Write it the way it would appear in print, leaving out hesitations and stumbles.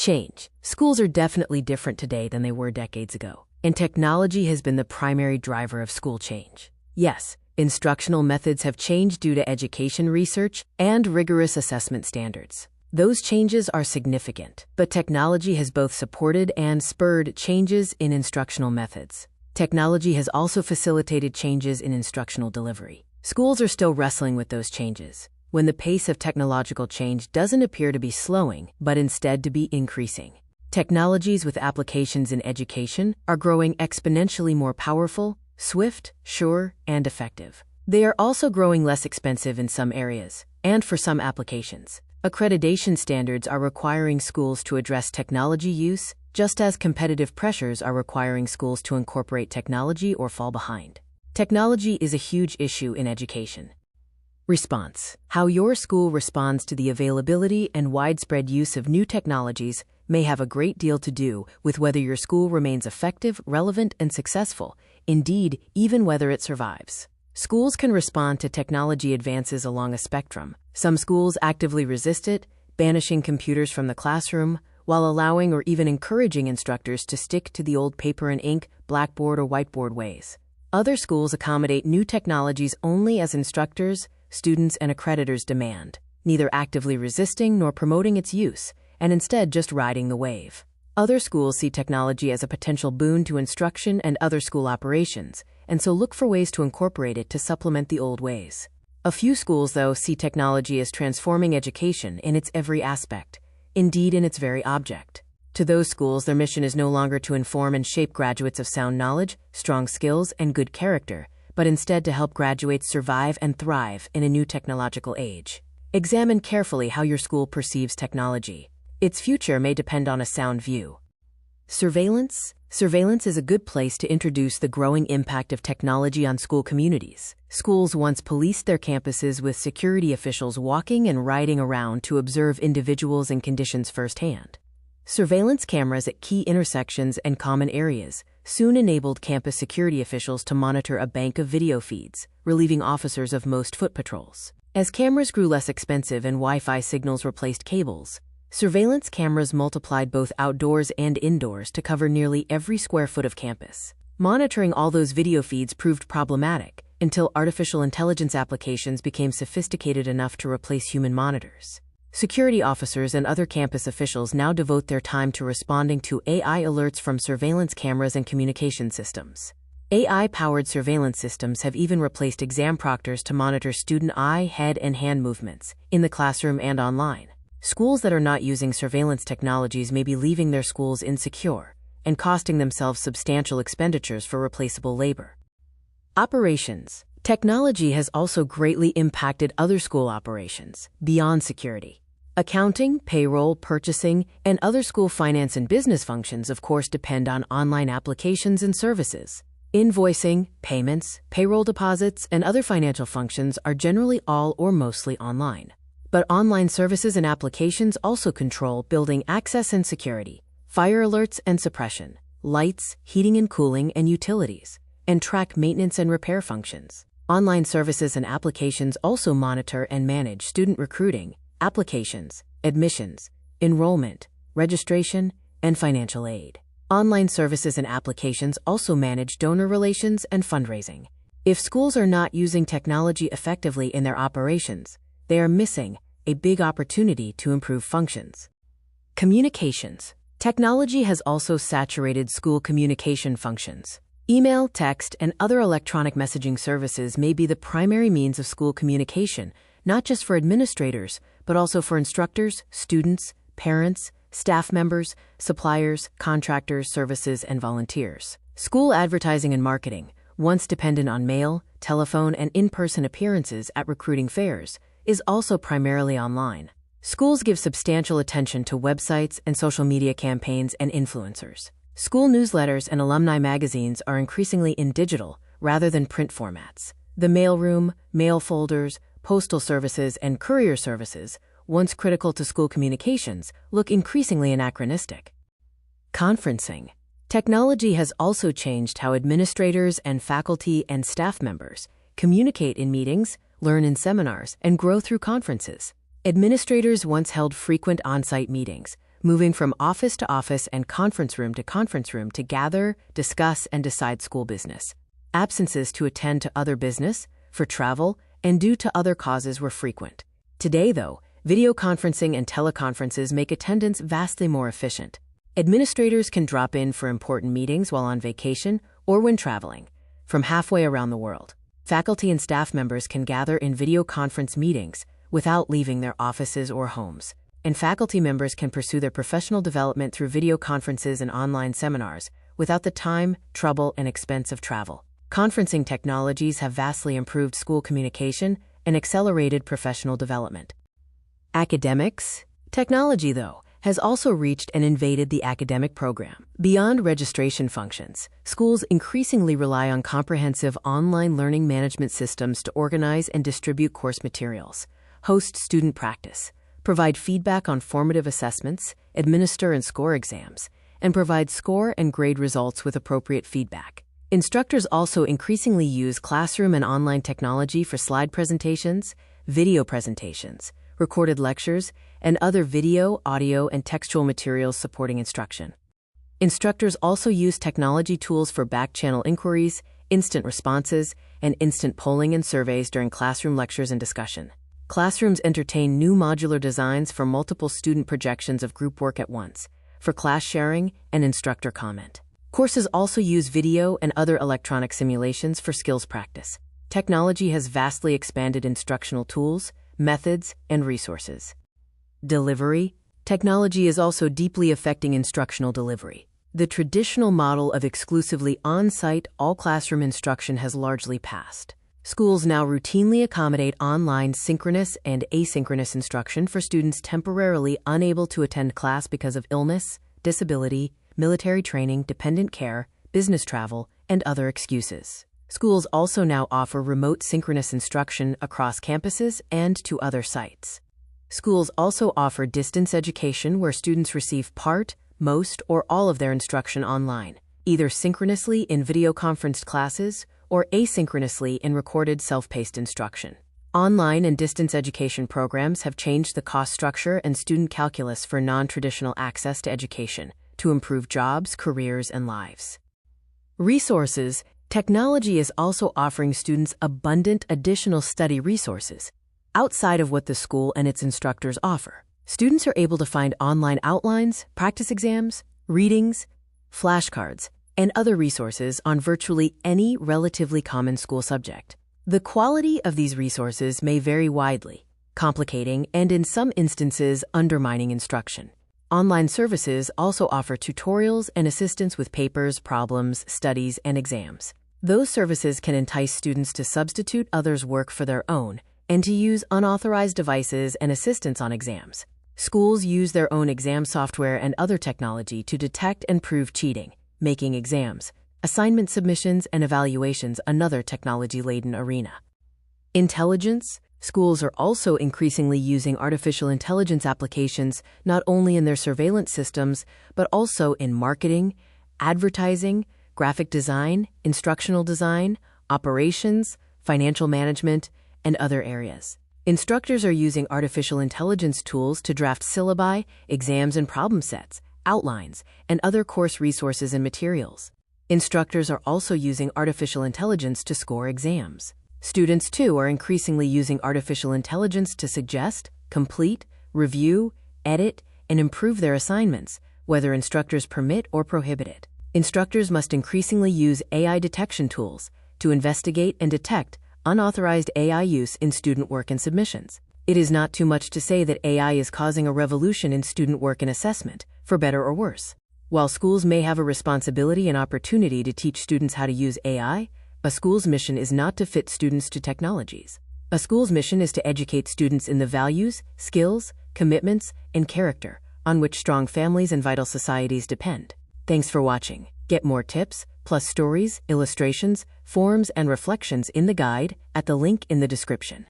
Change. Schools are definitely different today than they were decades ago, and technology has been the primary driver of school change. Yes, instructional methods have changed due to education research and rigorous assessment standards. Those changes are significant, but technology has both supported and spurred changes in instructional methods. Technology has also facilitated changes in instructional delivery. Schools are still wrestling with those changes, when the pace of technological change doesn't appear to be slowing, but instead to be increasing. Technologies with applications in education are growing exponentially more powerful, swift, sure, and effective. They are also growing less expensive in some areas, and for some applications. Accreditation standards are requiring schools to address technology use, just as competitive pressures are requiring schools to incorporate technology or fall behind. Technology is a huge issue in education. Response. How your school responds to the availability and widespread use of new technologies may have a great deal to do with whether your school remains effective, relevant, and successful, indeed, even whether it survives. Schools can respond to technology advances along a spectrum. Some schools actively resist it, banishing computers from the classroom, while allowing or even encouraging instructors to stick to the old paper and ink, blackboard, or whiteboard ways. Other schools accommodate new technologies only as instructors, students, and accreditors demand, neither actively resisting nor promoting its use, and instead just riding the wave. Other schools see technology as a potential boon to instruction and other school operations, and so look for ways to incorporate it to supplement the old ways. A few schools, though, see technology as transforming education in its every aspect, indeed in its very object. To those schools, their mission is no longer to inform and shape graduates of sound knowledge, strong skills, and good character, but instead to help graduates survive and thrive in a new technological age. Examine carefully how your school perceives technology. Its future may depend on a sound view. Surveillance. Surveillance is a good place to introduce the growing impact of technology on school communities. Schools once policed their campuses with security officials walking and riding around to observe individuals and conditions firsthand. Surveillance cameras at key intersections and common areas soon enabled campus security officials to monitor a bank of video feeds, relieving officers of most foot patrols. As cameras grew less expensive and Wi-Fi signals replaced cables, surveillance cameras multiplied both outdoors and indoors to cover nearly every square foot of campus. Monitoring all those video feeds proved problematic until artificial intelligence applications became sophisticated enough to replace human monitors. Security officers and other campus officials now devote their time to responding to AI alerts from surveillance cameras and communication systems. AI-powered surveillance systems have even replaced exam proctors to monitor student eye, head, and hand movements in the classroom and online. Schools that are not using surveillance technologies may be leaving their schools insecure and costing themselves substantial expenditures for replaceable labor. Operations. Technology has also greatly impacted other school operations beyond security. Accounting, payroll, purchasing, and other school finance and business functions, of course, depend on online applications and services. Invoicing, payments, payroll deposits, and other financial functions are generally all or mostly online. But online services and applications also control building access and security, fire alerts and suppression, lights, heating and cooling, and utilities, and track maintenance and repair functions. Online services and applications also monitor and manage student recruiting, applications, admissions, enrollment, registration, and financial aid. Online services and applications also manage donor relations and fundraising. If schools are not using technology effectively in their operations, they are missing a big opportunity to improve functions. Communications. Technology has also saturated school communication functions. Email, text, and other electronic messaging services may be the primary means of school communication, not just for administrators, but also for instructors, students, parents, staff members, suppliers, contractors, services, and volunteers. School advertising and marketing, once dependent on mail, telephone, and in-person appearances at recruiting fairs, is also primarily online. Schools give substantial attention to websites and social media campaigns and influencers. School newsletters and alumni magazines are increasingly in digital rather than print formats. The mailroom, mail folders, postal services, and courier services, once critical to school communications, look increasingly anachronistic. Conferencing. Technology has also changed how administrators and faculty and staff members communicate in meetings, learn in seminars, and grow through conferences. Administrators once held frequent on-site meetings, moving from office to office and conference room to gather, discuss, and decide school business. Absences to attend to other business, for travel, and due to other causes were frequent. Today, though, video conferencing and teleconferences make attendance vastly more efficient. Administrators can drop in for important meetings while on vacation or when traveling, from halfway around the world. Faculty and staff members can gather in video conference meetings without leaving their offices or homes. And faculty members can pursue their professional development through video conferences and online seminars without the time, trouble, and expense of travel. Conferencing technologies have vastly improved school communication and accelerated professional development. Academics. Technology, though, has also reached and invaded the academic program. Beyond registration functions, schools increasingly rely on comprehensive online learning management systems to organize and distribute course materials, host student practice, provide feedback on formative assessments, administer and score exams, and provide score and grade results with appropriate feedback. Instructors also increasingly use classroom and online technology for slide presentations, video presentations, recorded lectures, and other video, audio, and textual materials supporting instruction. Instructors also use technology tools for back-channel inquiries, instant responses, and instant polling and surveys during classroom lectures and discussion. Classrooms entertain new modular designs for multiple student projections of group work at once, for class sharing and instructor comment. Courses also use video and other electronic simulations for skills practice. Technology has vastly expanded instructional tools, methods, and resources. Delivery. Technology is also deeply affecting instructional delivery. The traditional model of exclusively on-site, all-classroom instruction has largely passed. Schools now routinely accommodate online synchronous and asynchronous instruction for students temporarily unable to attend class because of illness, disability, military training, dependent care, business travel, and other excuses. Schools also now offer remote synchronous instruction across campuses and to other sites. Schools also offer distance education where students receive part, most, or all of their instruction online, either synchronously in video-conferenced classes or asynchronously in recorded self-paced instruction. Online and distance education programs have changed the cost structure and student calculus for non-traditional access to education to improve jobs, careers, and lives. Resources. Technology is also offering students abundant additional study resources outside of what the school and its instructors offer. Students are able to find online outlines, practice exams, readings, flashcards, and other resources on virtually any relatively common school subject. The quality of these resources may vary widely, complicating and in some instances undermining instruction. Online services also offer tutorials and assistance with papers, problems, studies, and exams. Those services can entice students to substitute others' work for their own and to use unauthorized devices and assistance on exams. Schools use their own exam software and other technology to detect and prove cheating, making exams, assignment submissions, and evaluations another technology-laden arena. Intelligence. Schools are also increasingly using artificial intelligence applications not only in their surveillance systems, but also in marketing, advertising, graphic design, instructional design, operations, financial management, and other areas. Instructors are using artificial intelligence tools to draft syllabi, exams and problem sets, outlines, and other course resources and materials. Instructors are also using artificial intelligence to score exams. Students, too, are increasingly using artificial intelligence to suggest, complete, review, edit, and improve their assignments, whether instructors permit or prohibit it. Instructors must increasingly use AI detection tools to investigate and detect unauthorized AI use in student work and submissions. It is not too much to say that AI is causing a revolution in student work and assessment, for better or worse. While schools may have a responsibility and opportunity to teach students how to use AI, a school's mission is not to fit students to technologies. A school's mission is to educate students in the values, skills, commitments, and character on which strong families and vital societies depend. Thanks for watching. Get more tips, plus stories, illustrations, forms, and reflections in the guide at the link in the description.